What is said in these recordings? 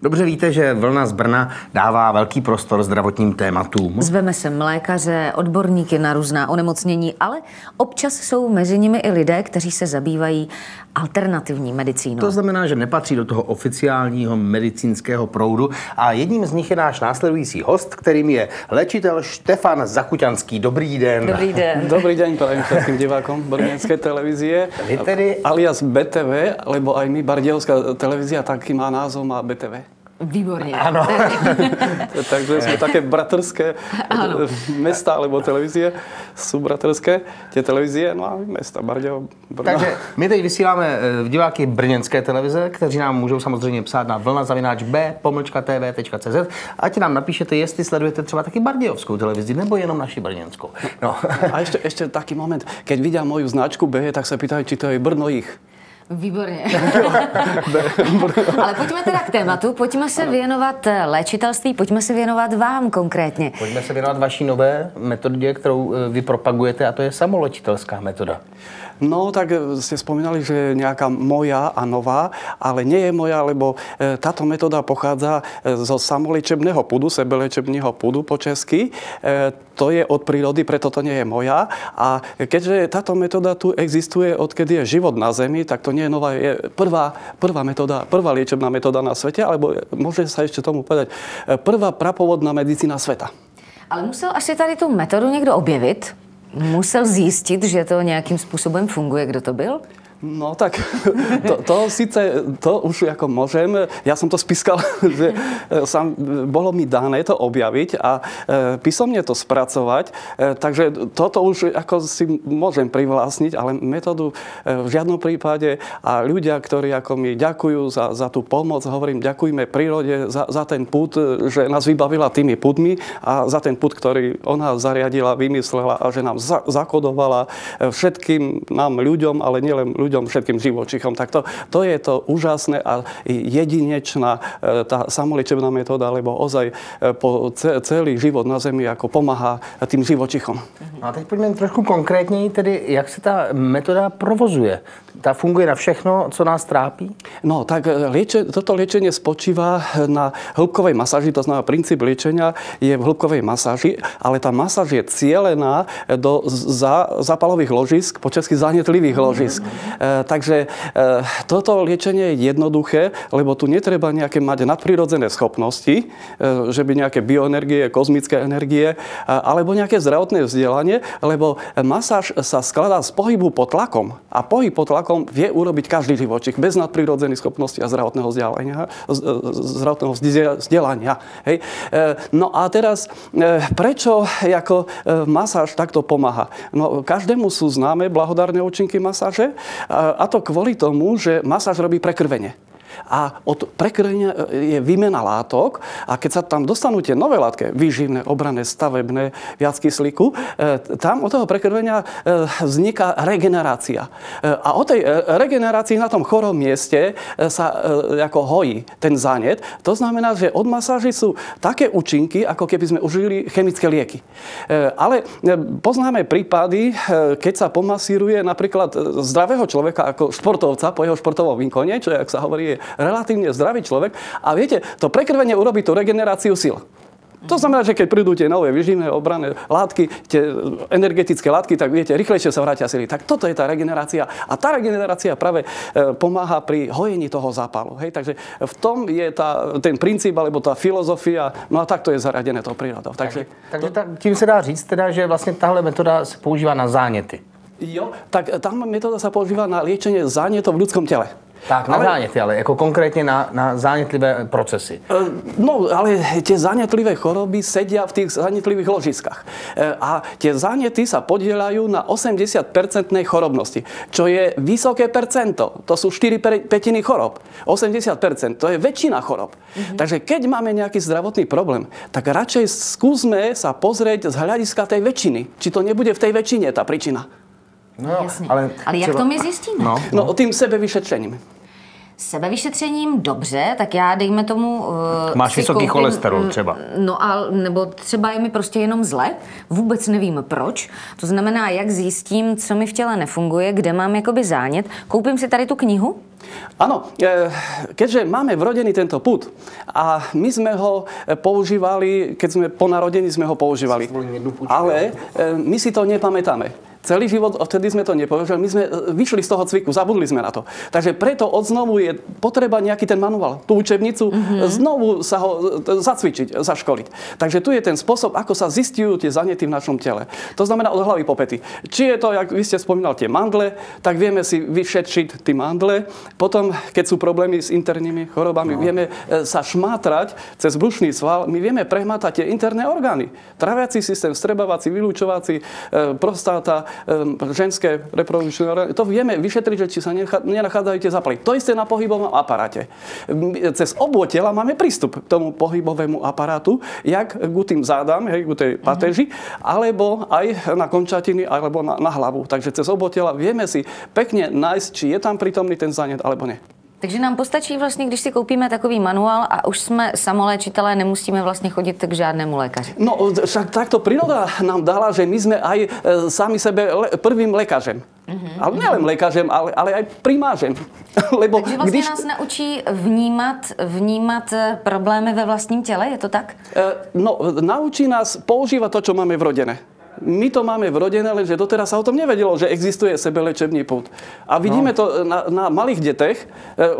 Dobře víte, že Vlna z Brna dává velký prostor zdravotním tématům. Zveme sem lékaře, odborníky na různá onemocnění, ale občas jsou mezi nimi i lidé, kteří se zabývají alternativní medicínou. To znamená, že nepatří do toho oficiálního medicínského proudu a jedním z nich je náš následující host, kterým je léčitel Štefan Zakuťanský. Dobrý den. Dobrý den. Dobrý deň prajem všetkým divákom Brněnskej televízie. Vy tedy... Alias BTV, lebo aj my, Bardejovská televízia, taký má názov, má BTV. Výborně. Ano. Takže jsme také bratrské mesta, alebo televizie jsou bratrské, tě televizie, no a města Bardejov, Brno. Takže my teď vysíláme diváky brněnské televize, kteří nám můžou samozřejmě psát na vlna@b-tv.cz, ať nám napíšete, jestli sledujete třeba taky bardejovskou televizi, nebo jenom naši brněnskou. No. A ještě taký moment, keď vidia moju značku B, tak se pýtají, či to je Brno jich. Výborně. Ale pojďme teda k tématu, pojďme se věnovat léčitelství, pojďme se věnovat vám konkrétně. Pojďme se věnovat vaší nové metodě, kterou vy propagujete, a to je samolečitelská metoda. No, tak ste spomínali, že je nejaká moja a nová, ale nie je moja, lebo táto metóda pochádza zo samoliečebného púdu, sebelečebného púdu po česky. To je od prírody, preto to nie je moja. A keďže táto metóda tu existuje, odkedy je život na Zemi, tak to nie je nová, je prvá metóda, prvá liečebná metóda na svete, alebo môže sa ešte tomu povedať, prvá prapovodná medicína sveta. Ale musel asi tady tu metodu někdo objevit? Musel zjistit, že to nějakým způsobem funguje. Kdo to byl? No tak, to už ako môžem. Ja som to spískal, že bolo mi dané to objaviť a písomne to spracovať. Takže toto už ako si môžem privlastniť, ale metódu v žiadnom prípade. A ľudia, ktorí ako mi ďakujú za tú pomoc, hovorím, ďakujme prírode za ten pud, že nás vybavila tými pudmi a za ten pud, ktorý ona zariadila, vymyslela a že nám zakodovala všetkým nám ľuďom, ale nielen ľuďom, všetkým živočíchom. Tak to je to úžasné a jedinečná tá samoliečebná metóda, lebo ozaj po celý život na Zemi ako pomáha tým živočichom. No a teď pojďme trošku konkrétněji, tedy jak se ta metoda provozuje. Ta funguje na všechno, co nás trápí? No, tak toto liečenie spočíva na hĺbkovej masáži, to znamená princíp liečenia je v hĺbkovej masáži, ale tá masáž je cielená do zápalových ložisk, po česky zanetlivých ložisk. Takže toto liečenie je jednoduché, lebo tu netreba nejaké mať nadprirodzené schopnosti, že by nejaké bioenergie, kozmické energie, alebo nejaké zdravotné vzdelanie, lebo masáž sa skladá z pohybu pod tlakom. A pohyb pod tlakom vie urobiť každý živočík bez nadprirodzených schopností a zdravotného vzdelania. Hej. No a teraz, prečo ako masáž takto pomáha? No, každému sú známe blahodárne účinky masáže, a to kvôli tomu, že masáž robí prekrvenie. A od prekrvenia je výmena látok a keď sa tam dostanú tie nové látky, výživné, obranné, stavebné, viac kyslíku, tam od toho prekrvenia vzniká regenerácia. A o tej regenerácii na tom chorom mieste sa ako hojí ten zánet. To znamená, že od masáži sú také účinky, ako keby sme užili chemické lieky. Ale poznáme prípady, keď sa pomasíruje napríklad zdravého človeka ako športovca po jeho športovom výkone, čo jak sa hovorí, je relatívne zdravý človek. A viete, to prekrvenie urobí tú regeneráciu síl. To znamená, že keď prídu tie nové výživné obranné látky, tie energetické látky, tak viete, rýchlejšie sa vrátia sily. Tak toto je tá regenerácia. A tá regenerácia práve pomáha pri hojení toho zápalu. Hej? Takže v tom je ten princíp, alebo tá filozofia, no a takto je zaradené to prírodou. Takže tím se dá říct teda, že vlastně tahle metoda se používá na záněty. Jo, tak tá metóda sa používa na liečenie zánětov v ľudskom tele. Tak, na záněty, ale jako konkrétně na zánětlivé procesy. No, ale tie zánětlivé choroby sedia v tých zánětlivých ložiskách. A tie záněty sa podielajú na 80% chorobnosti, čo je vysoké percento. To sú 4/5 chorob. 80%, to je väčšina chorob. Takže keď máme nejaký zdravotný problém, tak radšej skúsme sa pozrieť z hľadiska tej väčšiny. Či to nebude v tej väčšine tá príčina. No, ale jak to my zjistíme? No, tým sebevyšetřením. sebevyšetřením dobře, tak já dejme tomu... Máš vysoký cholesterol třeba. No a nebo třeba je mi prostě jenom zle, vůbec nevím proč. To znamená, jak zjistím, co mi v těle nefunguje, kde mám jakoby zánět. Koupím si tady tu knihu? Áno, keďže máme vrodený tento pud a my sme ho používali, keď sme po narodení sme ho používali, ale my si to nepamätáme. Celý život, vtedy sme to nepoužívali, my sme vyšli z toho cviku, zabudli sme na to. Takže preto odznovu je potreba nejaký ten manuál, tú učebnicu, znovu sa ho zacvičiť, zaškoliť. Takže tu je ten spôsob, ako sa zistujú tie zanety v našom tele. To znamená od hlavy po pety. Či je to, jak vy ste spomínal, tie mandle, tak vieme si vyšetriť tie mandle. Potom, keď sú problémy s internými chorobami, vieme sa šmátrať cez brušný sval, my vieme prehmátať tie interné orgány. Traviaci systém, vstrebávací, vylúčovací, prostáta, ženské reprodukčné orgány. To vieme vyšetriť, že či sa nenachádzajú tie zápaly. To isté na pohybovom aparáte. Cez obo tela máme prístup k tomu pohybovému aparátu, jak k tým zádam, k tej patéži, alebo aj na končatiny, alebo na hlavu. Takže cez obo tela vieme si pekne nájsť, či je tam prítomný ten zánět, alebo nie. Takže nám postačí vlastně, když si koupíme takový manuál a už jsme samoléčitelé, nemusíme vlastně chodit k žádnému lékaři. No, však takto príroda nám dala, že my sme aj sami sebe prvým lékařem. Ale nielen lékařem, ale aj primářem. Lebo takže vlastně nás naučí vnímat problémy ve vlastním těle, je to tak? No, naučí nás používať to, čo máme vrodené. My to máme vrodené, lenže doteraz sa o tom nevedelo, že existuje sebelečebný pud. A vidíme to na malých detech,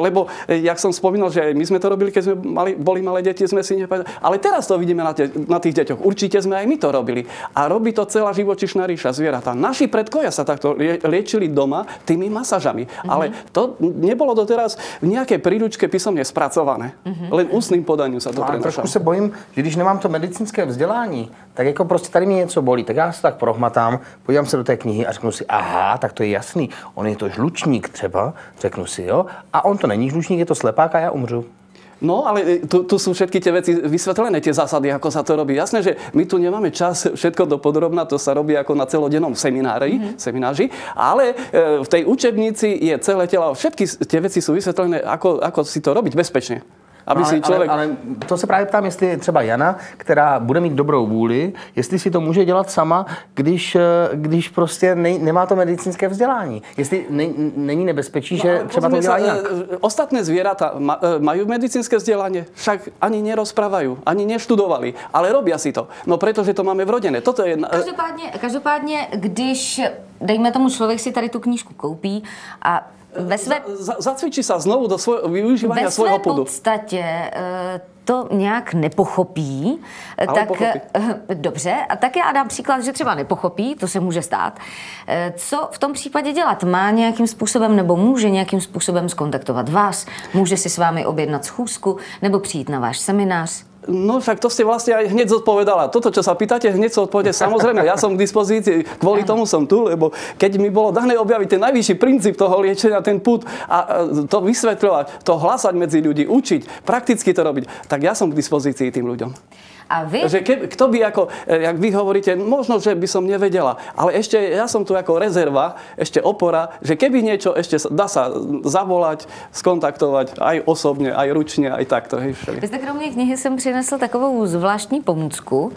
lebo, jak som spomínal, že aj my sme to robili, keď sme boli malé deti, sme si nepamätali. Ale teraz to vidíme na tých deťoch. Určite sme aj my to robili. A robí to celá živočíšna ríša, zvieratá. Naši predkovia sa takto liečili doma tými masážami. Ale to nebolo doteraz v nejakej príručke písomne spracované. Len ústnym podaním sa to prenášalo. Trošku se bojím, že když nemám to medicínské vzdělání, tak jako prostě tady mi něco bolí, tak já se tak prohmatám, podívám se do té knihy a řeknu si, aha, tak to je jasný, on je to žlučník třeba, řeknu si, jo, a on to není žlučník, je to slepák a já umřu. No, ale tu sú všetky tie veci vysvetlené, tie zásady, ako sa to robí. Jasné, že my tu nemáme čas všetko dopodrobná, to sa robí ako na celodennom semináži, ale v tej učebnici je celé telo, všetky tie veci sú vysvetlené, ako si to robiť bezpečne. Aby si člověk... ale to se právě ptám, jestli třeba Jana, která bude mít dobrou vůli, jestli si to může dělat sama, když prostě nemá to medicínské vzdělání. Jestli není nebezpečí, že třeba to dělá jinak. Ostatné zvieratá majú medicínske vzdelanie, však ani nerozprávajú, ani neštudovali, ale robia si to. No pretože to máme vrodené. Toto je... Každopádně, když, dejme tomu, člověk si tady tu knížku koupí a zacvičí sa znovu do využívania svojho pudu. Ve své podstatě to nějak nepochopí, tak pochopí. Dobře, a tak já dám příklad, že třeba nepochopí, to se může stát. Co v tom případě dělat? Má nějakým způsobem nebo může nějakým způsobem skontaktovat vás? Může si s vámi objednat schůzku nebo přijít na váš seminář? No však to ste vlastne aj hneď zodpovedala. Toto, čo sa pýtate, hneď sa odpovede. Samozrejme, ja som k dispozícii, kvôli tomu som tu, lebo keď mi bolo dané objaviť ten najvyšší princíp toho liečenia, ten pud a to vysvetľovať, to hlásať medzi ľudí, učiť, prakticky to robiť, tak ja som k dispozícii tým ľuďom. A vy? Že kto by ako, jak vy hovoríte, možno, že by som nevedela, ale ešte ja som tu ako rezerva, ešte opora, že keby niečo ešte dá sa zavolať, skontaktovať aj osobne, aj ručne, aj takto. Vy jste kromě knihy jsem přinesl takovou zvláštní pomůcku.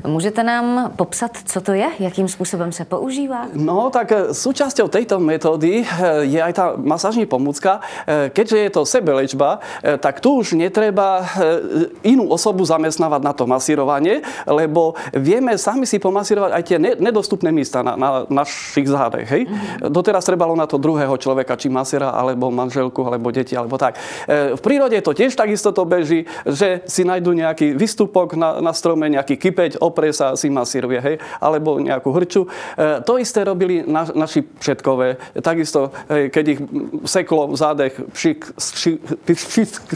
Můžete nám popsat, co to je? Jakým způsobem se používá? No, tak súčasťou tejto metódy je aj tá masážní pomôcka. Keďže je to sebelečba, tak tu už netreba inú osobu zamestnávať na to masírovanie, lebo vieme sami si pomasírovať aj tie nedostupné miesta na našich zádech. Hej? Doteraz trebalo na to druhého človeka, či masíra, alebo manželku, alebo deti, alebo tak. V prírode to tiež takisto to beží, že si nájdu nejaký výstupok na strome, nejaký kypeť, oprie sa, si masíruje, hej? Alebo nejakú hrču. To isté robili naši predkové. Takisto, keď ich seklo v zádech,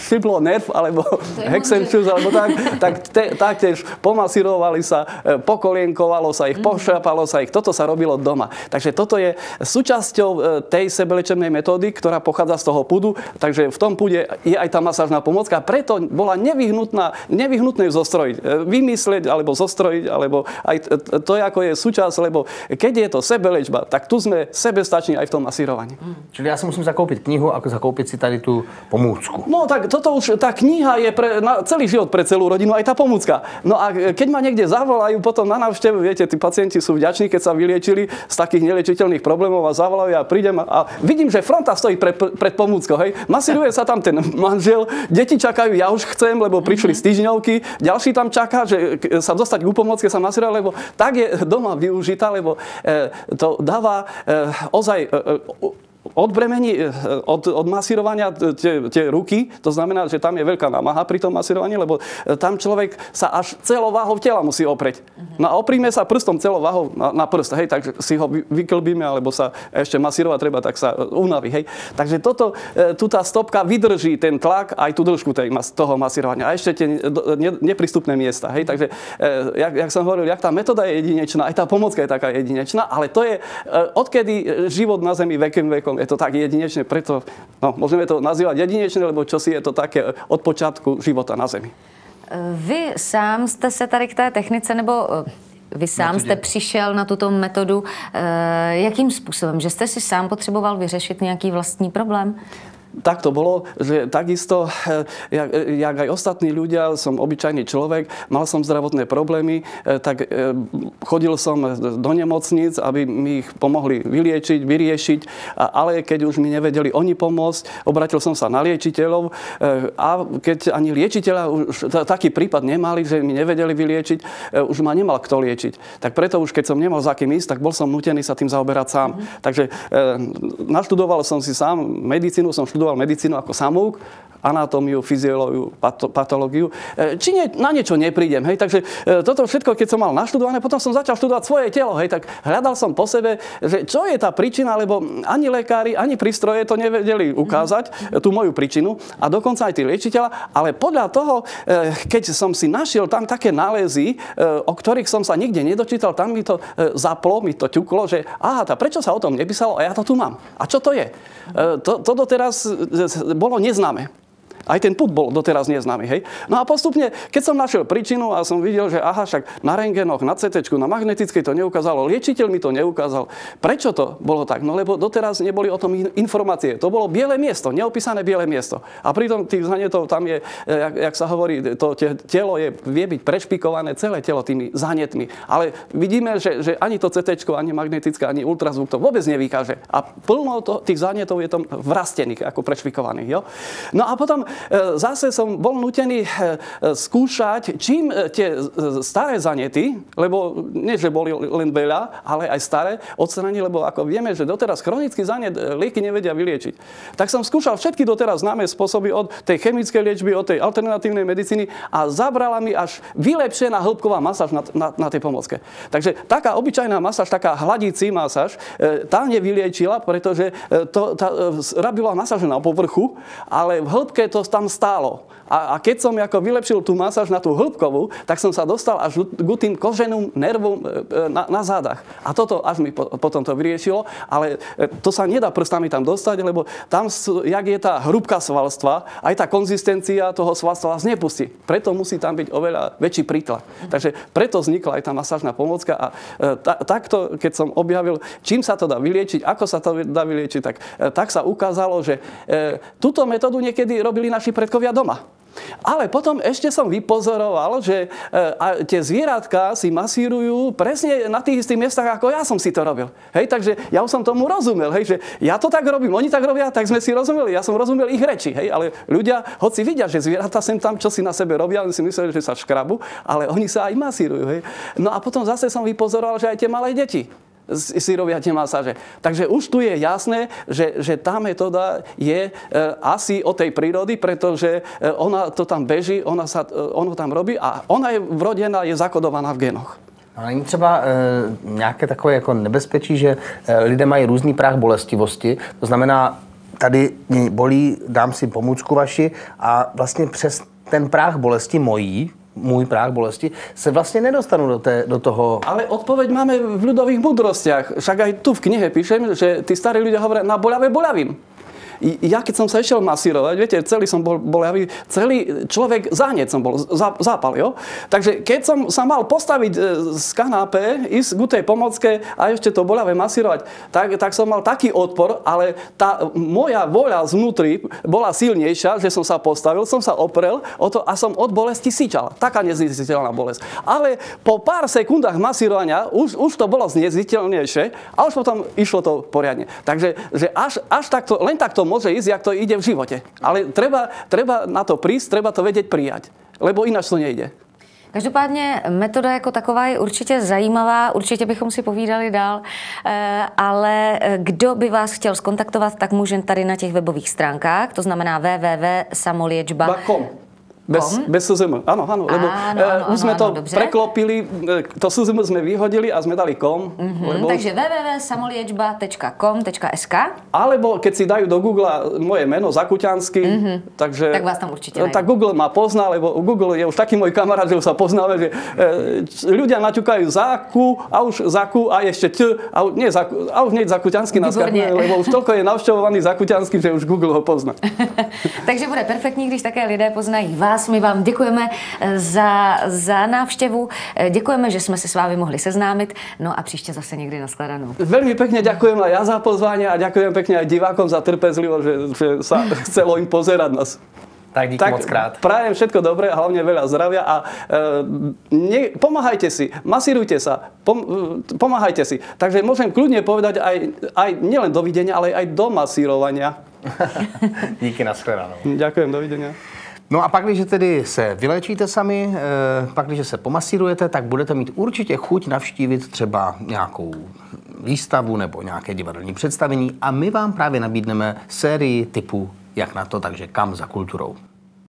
šiblo nerv, alebo hexenčus, alebo tak taktiež pomasírovali sa, pokolienkovalo sa ich, pošľapalo sa ich. Toto sa robilo doma. Takže toto je súčasťou tej sebelečebnej metódy, ktorá pochádza z toho pudu. Takže v tom pude je aj tá masážna pomôcka. Preto bola nevyhnutné ju zostrojiť. Vymyslieť, alebo zostrojiť, alebo aj to, ako je súčasť, lebo keď je to sebelečba, tak tu sme sebestační aj v tom masírovaní. Čili ja si musím zakúpiť knihu, ako zakúpiť si tady tú pomôcku. No tak toto už, tá kniha je na celý život pre celú rodinu, aj tá pomôcka. No a keď ma niekde zavolajú potom na návštevu, viete, tí pacienti sú vďační, keď sa vyliečili z takých neliečiteľných problémov a zavolajú a prídem a vidím, že fronta stojí pred pomôckou, hej. Masíruje sa tam ten manžel, deti čakajú, ja už chcem, lebo prišli z týždňovky, ďalší tam čaká, že sa dostať k pomôcke sa masíruje, lebo tak je doma využitá, lebo to dáva ozaj odbremení od masírovania tie ruky, to znamená, že tam je veľká námaha pri tom masírovaní, lebo tam človek sa až celou váhou tela musí oprieť. No a opríme sa prstom celou váhou na prst, hej, tak si ho vyklbíme, alebo sa ešte masírovať treba, tak sa unaví, hej. Takže tu tá stopka vydrží ten tlak aj tú dĺžku toho masírovania. A ešte tie neprístupné miesta, hej. Takže, jak som hovoril, jak tá metóda je jedinečná, aj tá pomôcka je taká jedinečná, ale to je, odkedy život na Zemi vekom je to tak jedinečné, preto môžeme to nazývať jedinečné, lebo čosi je to také od počátku života na Zemi. Vy sám jste se tady k té technice, nebo vy sám jste přišel na tuto metodu, jakým způsobem? Že jste si sám potřeboval vyřešit nějaký vlastní problém? Tak to bolo, že takisto, jak aj ostatní ľudia, som obyčajný človek, mal som zdravotné problémy, tak chodil som do nemocníc, aby mi ich pomohli vyriešiť, ale keď už mi nevedeli oni pomôcť, obratil som sa na liečiteľov a keď ani liečiteľa už taký prípad nemali, že mi nevedeli vyliečiť, už ma nemal kto liečiť. Tak preto už keď som nemal za kým ísť, tak bol som nútený sa tým zaoberať sám. Takže naštudoval som si sám medicínu, som študoval medicínu ako samouk, anatómiu, fyziológiu, patológiu. Či na niečo neprídem, hej, takže toto všetko, keď som mal naštudované, potom som začal študovať svoje telo, hej, tak hľadal som po sebe, že čo je tá príčina, lebo ani lekári, ani prístroje to nevedeli ukázať, tú moju príčinu, a dokonca aj tí liečiteľa, ale podľa toho, keď som si našiel tam také nálezy, o ktorých som sa nikde nedočítal, tam mi to zaplo, mi to ťuklo, že prečo sa o tom nepísalo a ja to tu mám. A čo to je? To doteraz bolo neznáme. Aj ten pud bol doteraz neznámy, hej. No a postupne, keď som našiel príčinu a som videl, že však na rentgenoch, na CTčku, na magnetickej to neukázalo, liečiteľ mi to neukázal. Prečo to bolo tak? No lebo doteraz neboli o tom informácie. To bolo biele miesto, neopísané biele miesto. A pritom tých zanetov tam je, jak sa hovorí, to telo vie byť prešpikované, celé telo tými zanetmi. Ale vidíme, že ani to CTčko, ani magnetické, ani ultrazvuk to vôbec nevykáže. A plno tých zanetov je tam vrastených, ako prešpikovaných, jo. No a potom zase som bol nútený skúšať, čím tie staré zanety, lebo nie, že boli len veľa, ale aj staré, odstrániť, lebo ako vieme, že doteraz chronický zanet lieky nevedia vyliečiť. Tak som skúšal všetky doteraz známe spôsoby od tej chemickej liečby, od tej alternatívnej medicíny a zabrala mi až vylepšená hĺbková masáž na tej pomôcke. Takže taká obyčajná masáž, taká hladící masáž, tá nevyliečila, pretože robila masáž na povrchu, ale v hĺbke to tam stálo. A keď som ako vylepšil tú masáž na tú hĺbkovú, tak som sa dostal až k tým koženým nervom na zádach. A toto až mi potom to vyriešilo, ale to sa nedá prstami tam dostať, lebo tam, jak je tá hrúbka svalstva, aj tá konzistencia toho svalstva vás nepustí. Preto musí tam byť oveľa väčší prítlak. Takže preto vznikla aj tá masážna pomôcka a takto, keď som objavil, čím sa to dá vyliečiť, ako sa to dá vyliečiť, tak sa ukázalo, že túto metódu niekedy robili naši predkovia doma. Ale potom ešte som vypozoroval, že tie zvieratka si masírujú presne na tých istých miestach, ako ja som si to robil. Hej, takže ja už som tomu rozumel, hej, že ja to tak robím, oni tak robia, tak sme si rozumeli. Ja som rozumel ich reči, hej, ale ľudia, hoci vidia, že zvieratá sem tam, čo si na sebe robia, oni si mysleli, že sa škrabu, ale oni sa aj masírujú, hej. No a potom zase som vypozoroval, že aj tie malé deti si robia tie masáže. Takže už tu je jasné, že tá metóda je asi od tej prírody, pretože ona to tam beží, ono tam robí a ona je vrodená, je zakodovaná v genoch. A není třeba nějaké takové jako nebezpečí, že lidé mají různý práh bolestivosti, to znamená, tady bolí, dám si pomůcku vaši a vlastně přes ten práh bolesti mojí, můj práh bolesti, se vlastně nedostanu do toho... Ale odpoveď máme v ľudových múdrostiach. Však aj tu v knihe píšem, že tí starí ľudia hovoria na boľavé boľavým. Ja keď som sa išiel masírovať, viete, celý som bol boľavý, celý človek záhneť som bol, zápal, jo? Takže keď som sa mal postaviť z kanápe, ísť k tej pomocke a ešte to boľavé masírovať, tak som mal taký odpor, ale tá moja voľa znútri bola silnejšia, že som sa postavil, som sa oprel o to a som od bolesti syčal. Taká neznesiteľná bolesť. Ale po pár sekundách masírovania už to bolo znesiteľnejšie a už potom išlo to poriadne. Takže že až takto, len takto môže ísť, jak to ide v živote. Ale treba na to prísť, treba to vedieť prijať. Lebo ináč to nejde. Každopádně metoda jako taková je určitě zajímavá, určitě bychom si povídali dál, ale kdo by vás chtěl skontaktovat, tak může tady na těch webových stránkách, to znamená www.samoliečba.com. Bez SZM, áno, lebo už sme to dobře. Preklopili, to SZM sme vyhodili a sme dali .com. Takže www.samoliečba.com.sk. Alebo keď si dajú do Google moje meno Zakuťanský, takže... Tak vás tam určite nájde. Tak Google ma pozná, lebo Google je už taký môj kamarát, že už sa poznáme, že ľudia naťukajú Zaku a už Zaku a ešte a už nie Zakuťanský na Skype, lebo už toľko je navštěvovaný Zakuťanský, že už Google ho pozná. Takže bude perfektní, když také lidé poznají vás. My vám děkujeme za návštěvu, děkujeme, že jsme se s vámi mohli seznámit, no a příště zase někdy nashledanou. Veľmi pekne ďakujem aj ja za pozvanie a ďakujem pekne aj divákom za trpezlivosť, že sa chcelo im pozerať nás. Tak díky moc krát. Prajem všetko dobré, hlavne veľa zdravia a pomáhajte si, masírujte sa, pomáhajte si. Takže môžem kľudne povedať aj nielen dovidenia, ale aj do masírovania. Díky, nashledanou. Ďakujem, dovidenia. No a pak, když tedy se vylečíte sami, pak, když se pomasírujete, tak budete mít určitě chuť navštívit třeba nějakou výstavu nebo nějaké divadelní představení a my vám právě nabídneme sérii typů, jak na to, takže kam za kulturou.